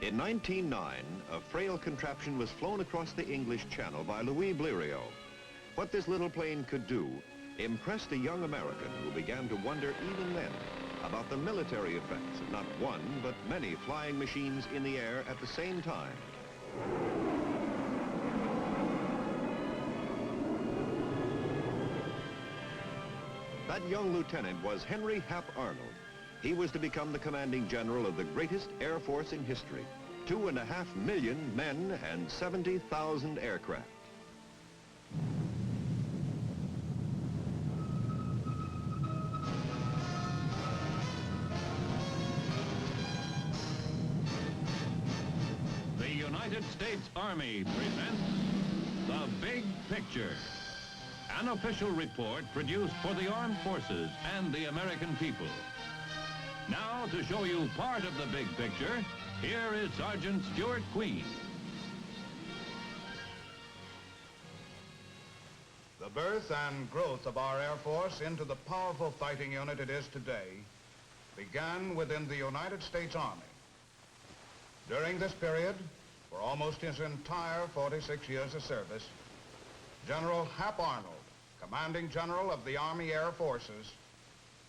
In 1909, a frail contraption was flown across the English Channel by Bleriot. What this little plane could do impressed a young American who began to wonder even then about the military effects of not one, but many flying machines in the air at the same time. That young lieutenant was Henry Hap Arnold. He was to become the commanding general of the greatest air force in history. 2.5 million men and 70,000 aircraft. The United States Army presents The Big Picture, an official report produced for the armed forces and the American people. Now, to show you part of the big picture, here is Sergeant Stuart Queen. The birth and growth of our Air Force into the powerful fighting unit it is today began within the United States Army. During this period, for almost his entire 46 years of service, General Hap Arnold, commanding general of the Army Air Forces,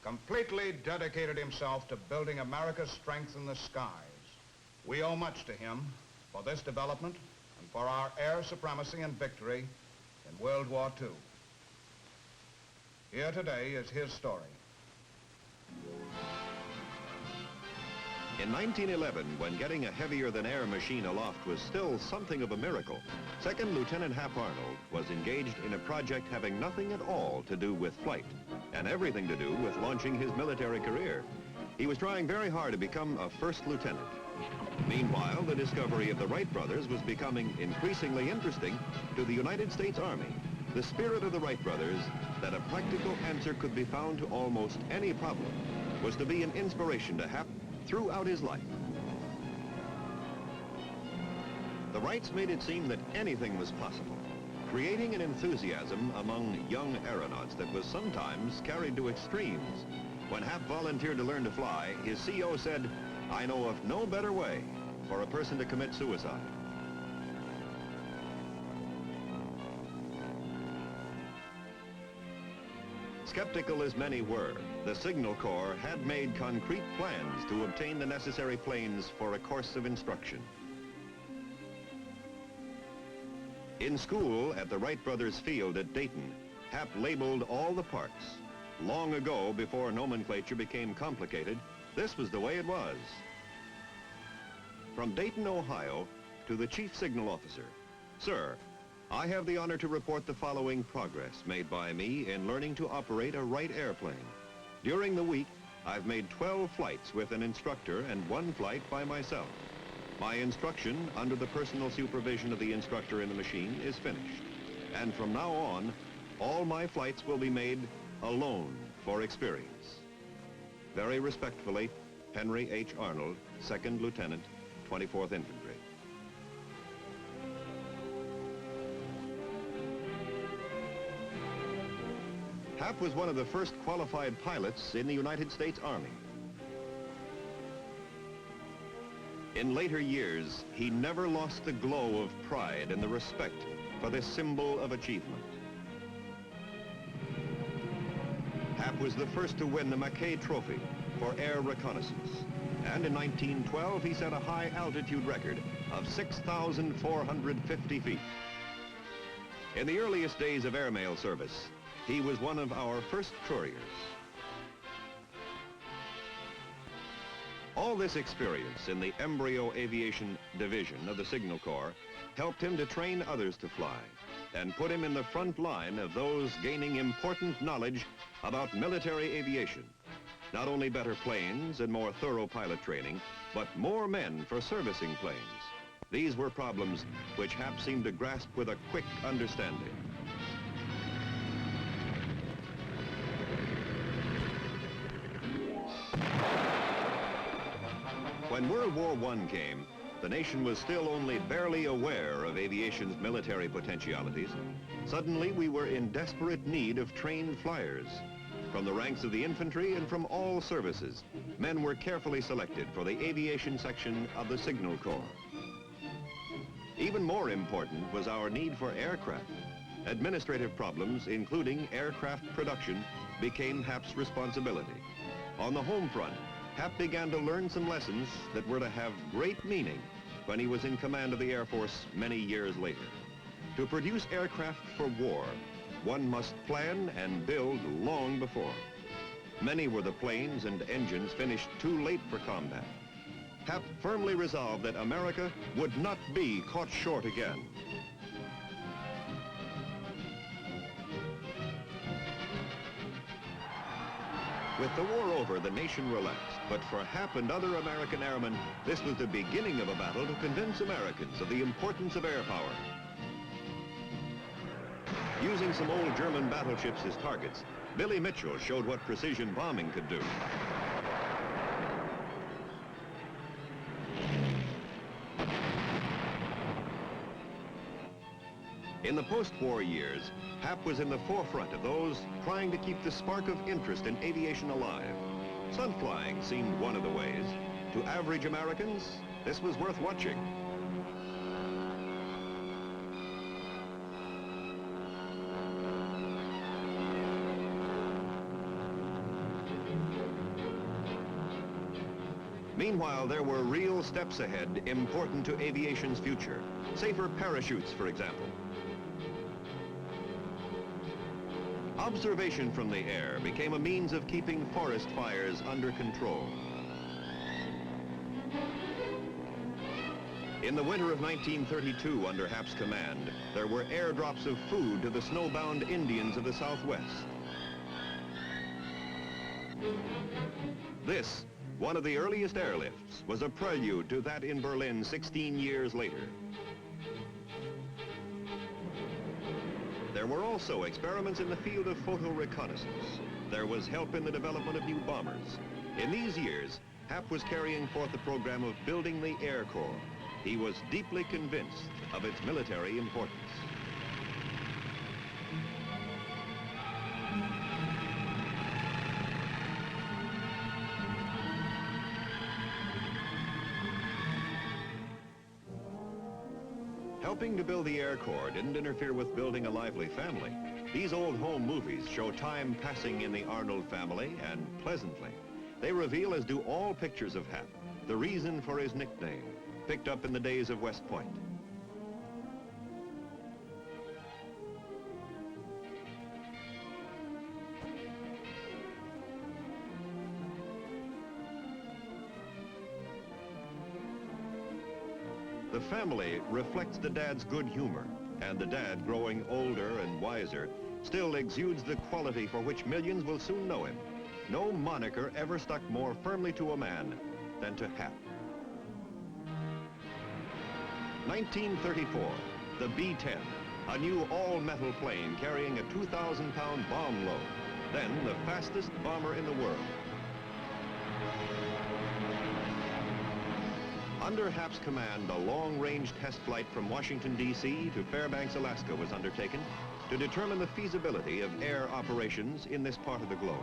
completely dedicated himself to building America's strength in the skies. We owe much to him for this development and for our air supremacy and victory in World War II. Here today is his story. In 1911, when getting a heavier-than-air machine aloft was still something of a miracle, Second Lieutenant Hap Arnold was engaged in a project having nothing at all to do with flight and everything to do with launching his military career. He was trying very hard to become a first lieutenant. Meanwhile, the discovery of the Wright brothers was becoming increasingly interesting to the United States Army. The spirit of the Wright brothers, that a practical answer could be found to almost any problem, was to be an inspiration to Hap throughout his life. The Wrights made it seem that anything was possible, creating an enthusiasm among young aeronauts that was sometimes carried to extremes. When Hap volunteered to learn to fly, his CO said, "I know of no better way for a person to commit suicide." Skeptical as many were, the Signal Corps had made concrete plans to obtain the necessary planes for a course of instruction. In school at the Wright Brothers Field at Dayton, Hap labeled all the parts. Long ago, before nomenclature became complicated, this was the way it was. From Dayton, Ohio, to the Chief Signal Officer. "Sir, I have the honor to report the following progress made by me in learning to operate a Wright airplane. During the week, I've made 12 flights with an instructor and 1 flight by myself. My instruction, under the personal supervision of the instructor in the machine, is finished. And from now on, all my flights will be made alone for experience. Very respectfully, Henry H. Arnold, 2nd Lieutenant, 24th Infantry." Hap was one of the first qualified pilots in the United States Army. In later years, he never lost the glow of pride and the respect for this symbol of achievement. Hap was the first to win the Mackay Trophy for air reconnaissance. And in 1912, he set a high altitude record of 6,450 feet. In the earliest days of airmail service, he was one of our first couriers. All this experience in the embryo aviation division of the Signal Corps helped him to train others to fly and put him in the front line of those gaining important knowledge about military aviation. Not only better planes and more thorough pilot training, but more men for servicing planes. These were problems which Hap seemed to grasp with a quick understanding. When World War I came, the nation was still only barely aware of aviation's military potentialities. Suddenly, we were in desperate need of trained flyers. From the ranks of the infantry and from all services, men were carefully selected for the aviation section of the Signal Corps. Even more important was our need for aircraft. Administrative problems, including aircraft production, became Hap's responsibility. On the home front, Hap began to learn some lessons that were to have great meaning when he was in command of the Air Force many years later. To produce aircraft for war, one must plan and build long before. Many were the planes and engines finished too late for combat. Hap firmly resolved that America would not be caught short again. With the war over, the nation relaxed, but for Hap and other American airmen, this was the beginning of a battle to convince Americans of the importance of air power. Using some old German battleships as targets, Billy Mitchell showed what precision bombing could do. In the post-war years, Hap was in the forefront of those trying to keep the spark of interest in aviation alive. Stunt flying seemed one of the ways. To average Americans, this was worth watching. Meanwhile, there were real steps ahead important to aviation's future. Safer parachutes, for example. Observation from the air became a means of keeping forest fires under control. In the winter of 1932, under Hap's command, there were airdrops of food to the snowbound Indians of the Southwest. This, one of the earliest airlifts, was a prelude to that in Berlin 16 years later. There were also experiments in the field of photo reconnaissance. There was help in the development of new bombers. In these years, Hap was carrying forth the program of building the Air Corps. He was deeply convinced of its military importance. Helping to build the Air Corps didn't interfere with building a lively family. These old home movies show time passing in the Arnold family, and pleasantly. They reveal, as do all pictures of Hap, the reason for his nickname, picked up in the days of West Point. The family reflects the dad's good humor, and the dad, growing older and wiser, still exudes the quality for which millions will soon know him. No moniker ever stuck more firmly to a man than to Hap. 1934, the B-10, a new all-metal plane carrying a 2,000-pound bomb load, then the fastest bomber in the world. Under Hap's command, a long-range test flight from Washington, D.C. to Fairbanks, Alaska was undertaken to determine the feasibility of air operations in this part of the globe.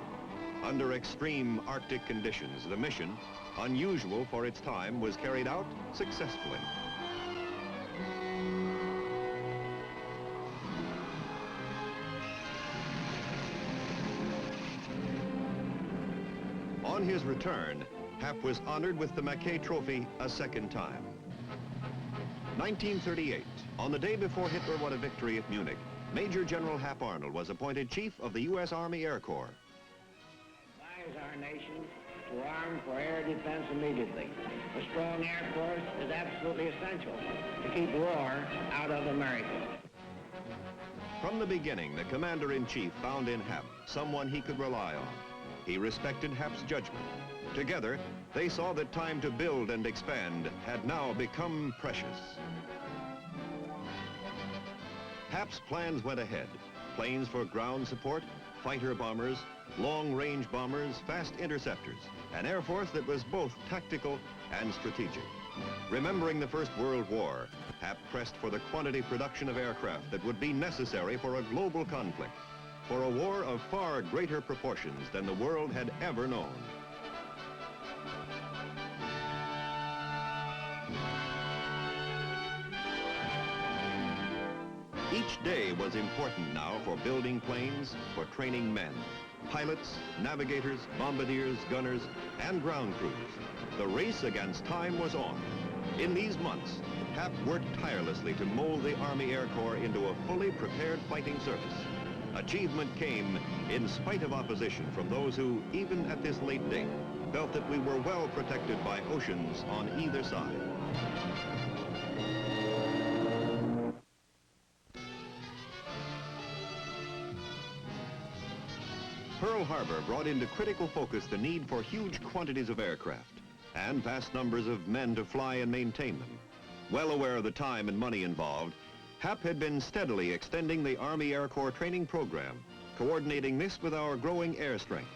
Under extreme Arctic conditions, the mission, unusual for its time, was carried out successfully. On his return, Hap was honored with the Mackay Trophy a second time. 1938, on the day before Hitler won a victory at Munich, Major General Hap Arnold was appointed Chief of the U.S. Army Air Corps. Advise our nation to arm for air defense immediately. A strong Air Force is absolutely essential to keep war out of America. From the beginning, the Commander-in-Chief found in Hap someone he could rely on. He respected Hap's judgment. Together, they saw that time to build and expand had now become precious. Hap's plans went ahead. Planes for ground support, fighter bombers, long-range bombers, fast interceptors, an Air Force that was both tactical and strategic. Remembering the First World War, Hap pressed for the quantity production of aircraft that would be necessary for a global conflict. for a war of far greater proportions than the world had ever known. Each day was important now for building planes, for training men, pilots, navigators, bombardiers, gunners, and ground crews. The race against time was on. In these months, Hap worked tirelessly to mold the Army Air Corps into a fully prepared fighting service. Achievement came in spite of opposition from those who, even at this late date, felt that we were well protected by oceans on either side. Pearl Harbor brought into critical focus the need for huge quantities of aircraft and vast numbers of men to fly and maintain them. Well aware of the time and money involved, Hap had been steadily extending the Army Air Corps training program, coordinating this with our growing air strength.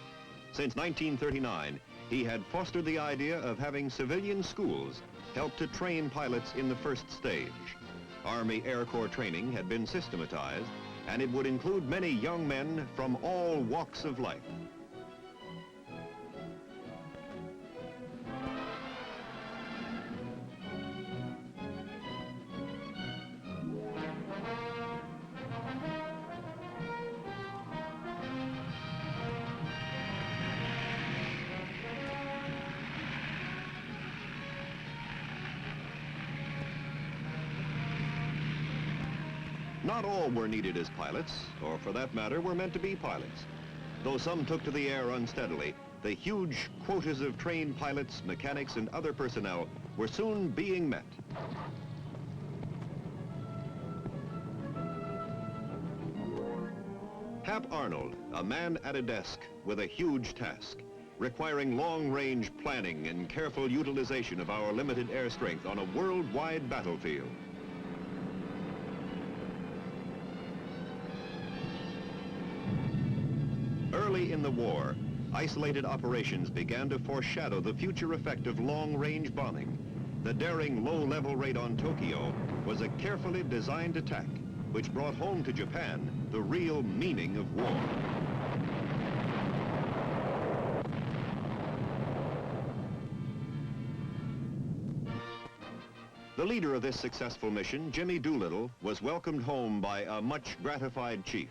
Since 1939, he had fostered the idea of having civilian schools help to train pilots in the first stage. Army Air Corps training had been systematized, and it would include many young men from all walks of life. Not all were needed as pilots, or for that matter, were meant to be pilots. Though some took to the air unsteadily, the huge quotas of trained pilots, mechanics, and other personnel were soon being met. Hap Arnold, a man at a desk with a huge task, requiring long-range planning and careful utilization of our limited air strength on a worldwide battlefield. Early in the war, isolated operations began to foreshadow the future effect of long-range bombing. The daring low-level raid on Tokyo was a carefully designed attack, which brought home to Japan the real meaning of war. The leader of this successful mission, Jimmy Doolittle, was welcomed home by a much gratified chief.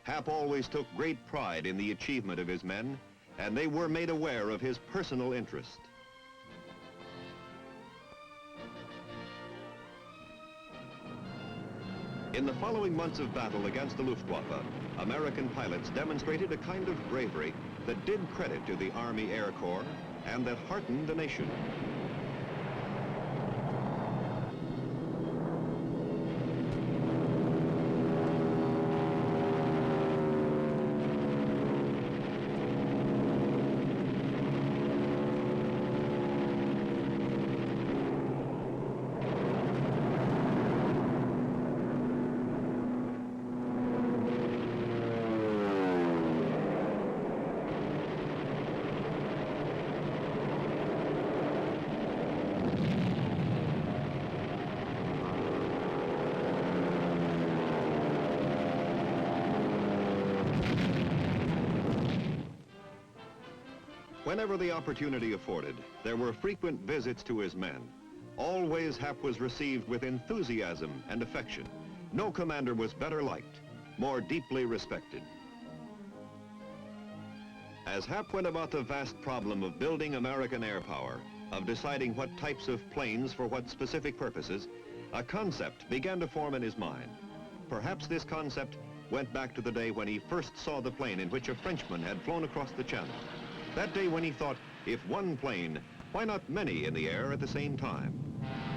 Hap always took great pride in the achievement of his men, and they were made aware of his personal interest. In the following months of battle against the Luftwaffe, American pilots demonstrated a kind of bravery that did credit to the Army Air Corps and that heartened the nation. Whenever the opportunity afforded, there were frequent visits to his men. Always Hap was received with enthusiasm and affection. No commander was better liked, more deeply respected. As Hap went about the vast problem of building American air power, of deciding what types of planes for what specific purposes, a concept began to form in his mind. Perhaps this concept went back to the day when he first saw the plane in which a Frenchman had flown across the channel. That day when he thought, if one plane, why not many in the air at the same time?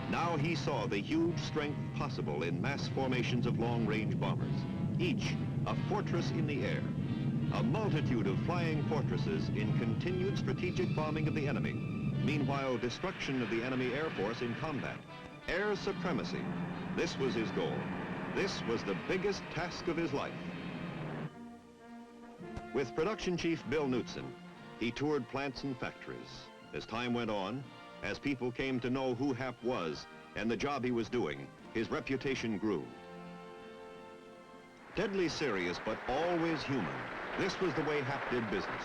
Now he saw the huge strength possible in mass formations of long-range bombers, each a fortress in the air, a multitude of flying fortresses in continued strategic bombing of the enemy, meanwhile destruction of the enemy air force in combat. Air supremacy. This was his goal. This was the biggest task of his life. With production chief Bill Knutson, he toured plants and factories. As time went on, as people came to know who Hap was and the job he was doing, his reputation grew. Deadly serious, but always human. This was the way Hap did business.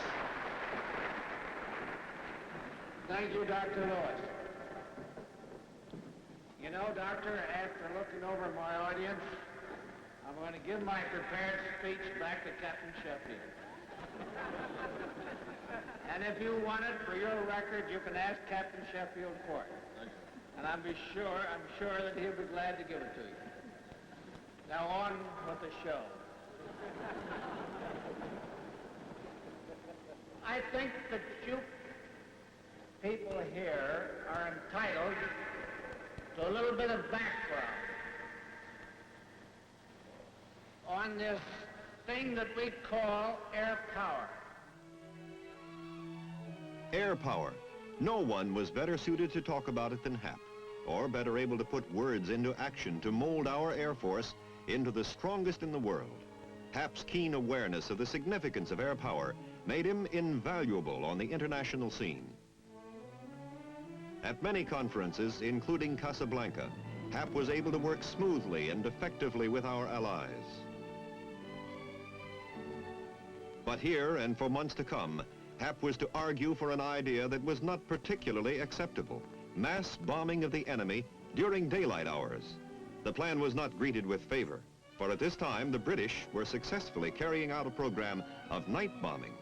Thank you, Dr. Lewis. You know, Doctor, after looking over my audience, I'm going to give my prepared speech back to Captain Sheffield. And if you want it for your record, you can ask Captain Sheffield for it. And I'm sure that he'll be glad to give it to you. Now on with the show. I think that you people here are entitled to a little bit of background on this thing that we call air power. Air power. No one was better suited to talk about it than Hap, or better able to put words into action to mold our Air Force into the strongest in the world. Hap's keen awareness of the significance of air power made him invaluable on the international scene. At many conferences, including Casablanca, Hap was able to work smoothly and effectively with our allies. But here, and for months to come, Hap was to argue for an idea that was not particularly acceptable: mass bombing of the enemy during daylight hours. The plan was not greeted with favor, for at this time the British were successfully carrying out a program of night bombing.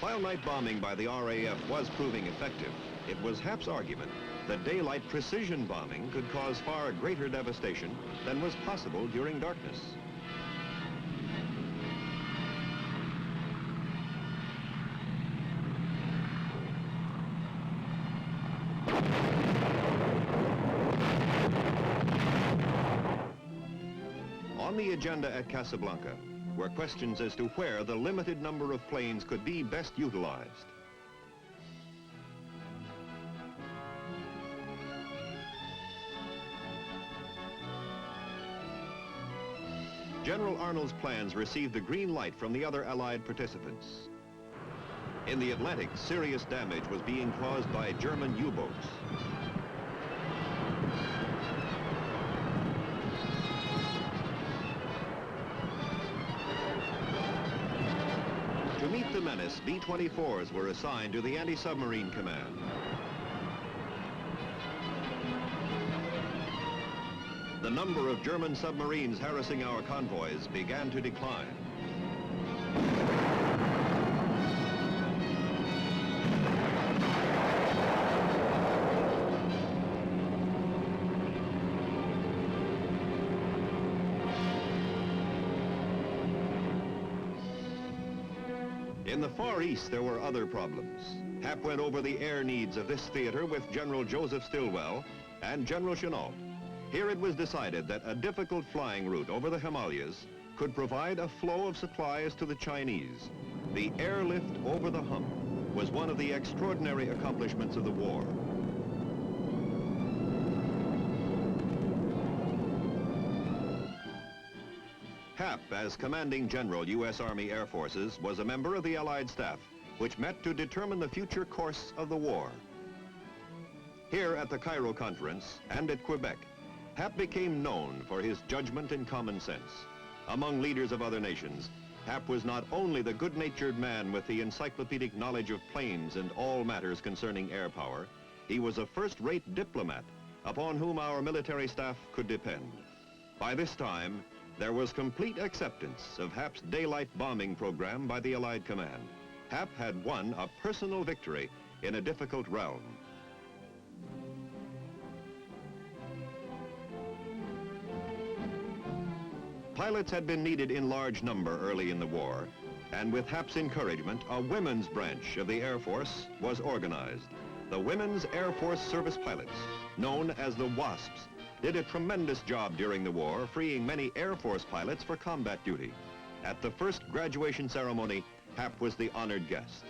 While night bombing by the RAF was proving effective, it was Hap's argument that daylight precision bombing could cause far greater devastation than was possible during darkness. On the agenda at Casablanca were questions as to where the limited number of planes could be best utilized. General Arnold's plans received the green light from the other Allied participants. In the Atlantic, serious damage was being caused by German U-boats. To meet the menace, B-24s were assigned to the Anti-Submarine Command. The number of German submarines harassing our convoys began to decline. In the Far East, there were other problems. Hap went over the air needs of this theater with General Joseph Stilwell and General Chennault. Here it was decided that a difficult flying route over the Himalayas could provide a flow of supplies to the Chinese. The airlift over the hump was one of the extraordinary accomplishments of the war. Hap, as commanding general U.S. Army Air Forces, was a member of the Allied staff, which met to determine the future course of the war. Here at the Cairo Conference and at Quebec, Hap became known for his judgment and common sense. Among leaders of other nations, Hap was not only the good-natured man with the encyclopedic knowledge of planes and all matters concerning air power, he was a first-rate diplomat upon whom our military staff could depend. By this time, there was complete acceptance of Hap's daylight bombing program by the Allied command. Hap had won a personal victory in a difficult realm. Pilots had been needed in large number early in the war, and with Hap's encouragement, a women's branch of the Air Force was organized. The Women's Air Force Service Pilots, known as the WASPs, did a tremendous job during the war, freeing many Air Force pilots for combat duty. At the first graduation ceremony, Hap was the honored guest.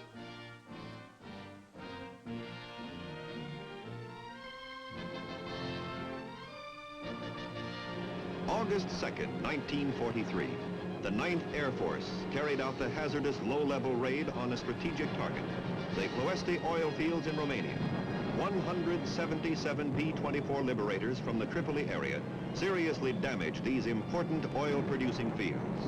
August 2nd, 1943, the 9th Air Force carried out the hazardous low-level raid on a strategic target, the Ploiești oil fields in Romania. 177 B-24 Liberators from the Tripoli area seriously damaged these important oil-producing fields.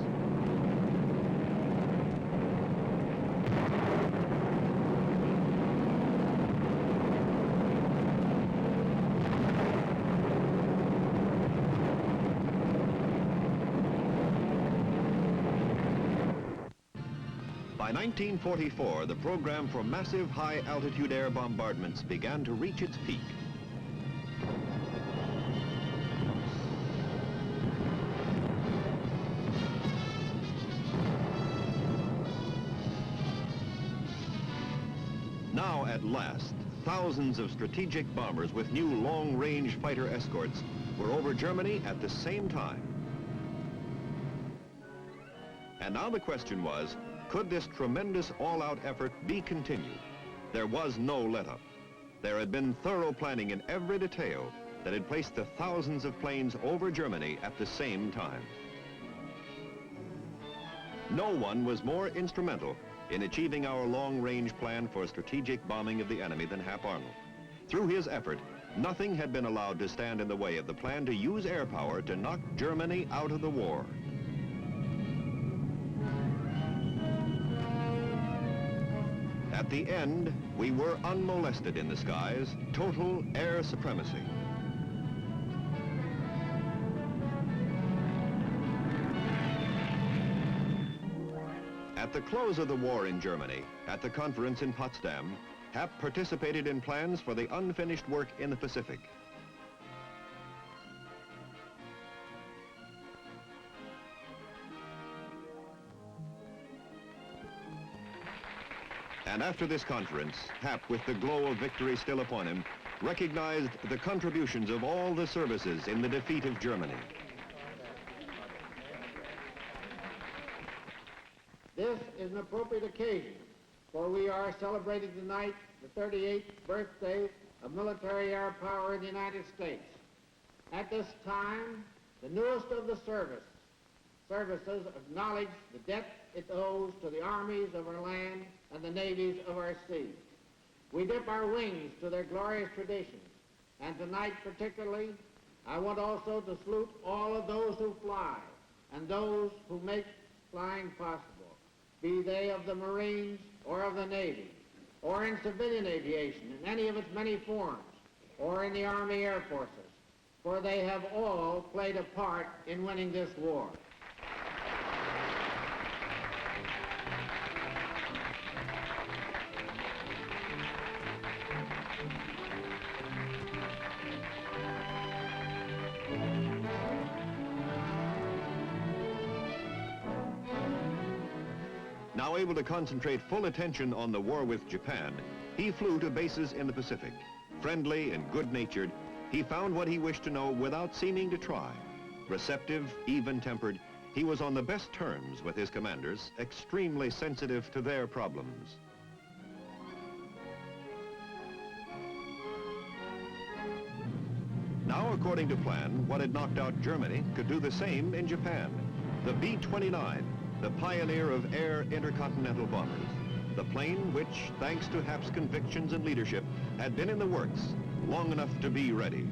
By 1944, the program for massive high-altitude air bombardments began to reach its peak. Now, at last, thousands of strategic bombers with new long-range fighter escorts were over Germany at the same time. And now the question was, could this tremendous all-out effort be continued? There was no let-up. There had been thorough planning in every detail that had placed the thousands of planes over Germany at the same time. No one was more instrumental in achieving our long-range plan for strategic bombing of the enemy than Hap Arnold. Through his effort, nothing had been allowed to stand in the way of the plan to use air power to knock Germany out of the war. At the end, we were unmolested in the skies, total air supremacy. At the close of the war in Germany, at the conference in Potsdam, Hap participated in plans for the unfinished work in the Pacific. And after this conference, Hap, with the glow of victory still upon him, recognized the contributions of all the services in the defeat of Germany. This is an appropriate occasion, for we are celebrating tonight the 38th birthday of military air power in the United States. At this time, the newest of the services acknowledge the debt it owes to the armies of our land and the navies of our sea. We dip our wings to their glorious traditions, and tonight particularly, I want also to salute all of those who fly and those who make flying possible, be they of the Marines or of the Navy, or in civilian aviation in any of its many forms, or in the Army Air Forces, for they have all played a part in winning this war. Now able to concentrate full attention on the war with Japan, he flew to bases in the Pacific. Friendly and good-natured, he found what he wished to know without seeming to try. Receptive, even-tempered, he was on the best terms with his commanders, extremely sensitive to their problems. Now, according to plan, what had knocked out Germany could do the same in Japan. The B-29, the pioneer of air intercontinental bombers, the plane which, thanks to Hap's convictions and leadership, had been in the works long enough to be ready.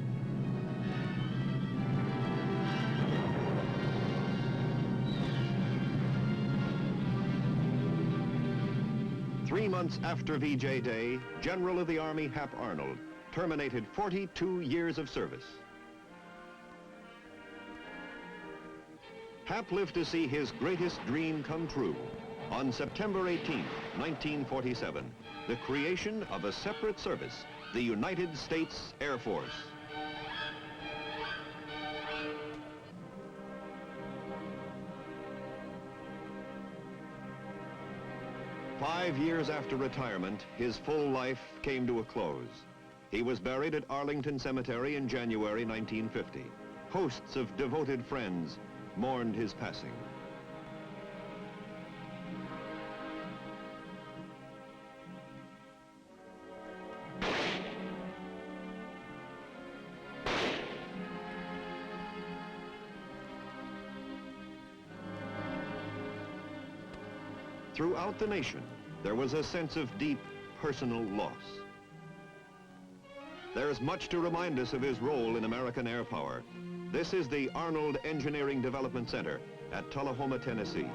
Three months after VJ Day, General of the Army Hap Arnold terminated 42 years of service. Hap lived to see his greatest dream come true. On September 18, 1947, the creation of a separate service, the United States Air Force. Five years after retirement, his full life came to a close. He was buried at Arlington Cemetery in January 1950. Hosts of devoted friends mourned his passing. Throughout the nation, there was a sense of deep personal loss. There's much to remind us of his role in American air power. This is the Arnold Engineering Development Center at Tullahoma, Tennessee.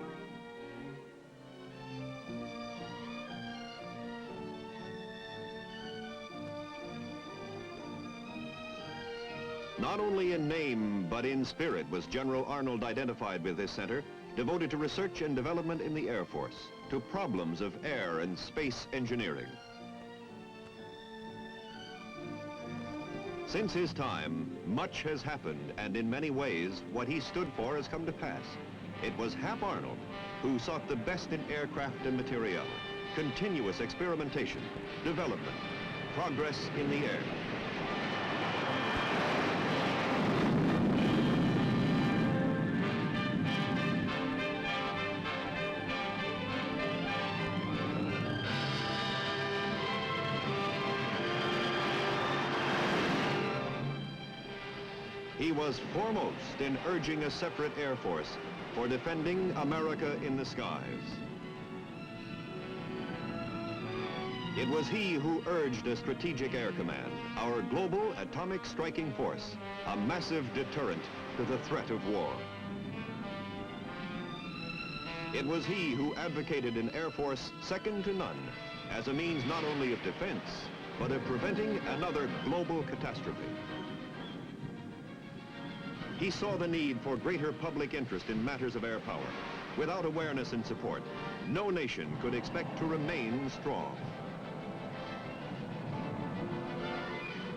Not only in name, but in spirit was General Arnold identified with this center, devoted to research and development in the Air Force, to problems of air and space engineering. Since his time, much has happened, and in many ways, what he stood for has come to pass. It was Hap Arnold who sought the best in aircraft and materiel, continuous experimentation, development, progress in the air. He was foremost in urging a separate Air Force for defending America in the skies. It was he who urged a strategic air command, our global atomic striking force, a massive deterrent to the threat of war. It was he who advocated an Air Force second to none as a means not only of defense, but of preventing another global catastrophe. He saw the need for greater public interest in matters of air power. Without awareness and support, no nation could expect to remain strong.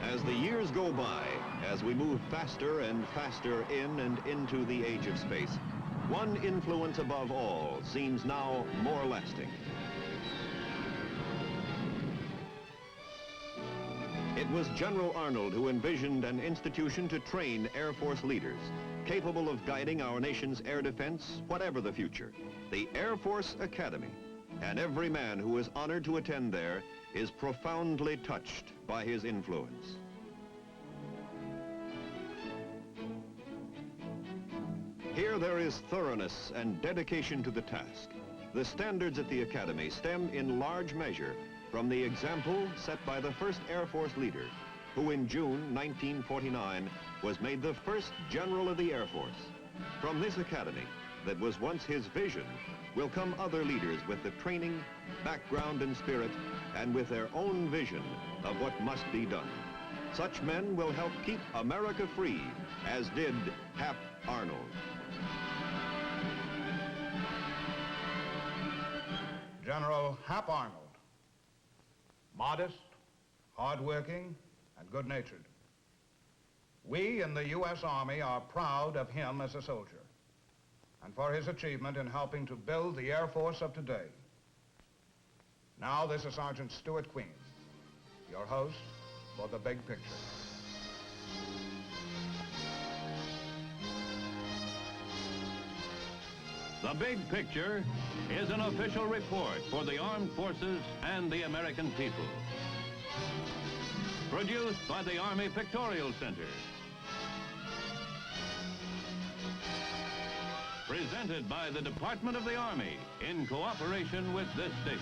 As the years go by, as we move faster and faster in and into the age of space, one influence above all seems now more lasting. It was General Arnold who envisioned an institution to train Air Force leaders, capable of guiding our nation's air defense, whatever the future, the Air Force Academy. And every man who is honored to attend there is profoundly touched by his influence. Here there is thoroughness and dedication to the task. The standards at the Academy stem in large measure from the example set by the first Air Force leader, who in June 1949 was made the first General of the Air Force. From this academy, that was once his vision, will come other leaders with the training, background, and spirit, and with their own vision of what must be done. Such men will help keep America free, as did Hap Arnold. General Hap Arnold. Modest, hardworking, and good-natured. We in the U.S. Army are proud of him as a soldier and for his achievement in helping to build the Air Force of today. Now this is Sergeant Stuart Queen, your host for The Big Picture. The Big Picture is an official report for the armed forces and the American people. Produced by the Army Pictorial Center. Presented by the Department of the Army in cooperation with this station.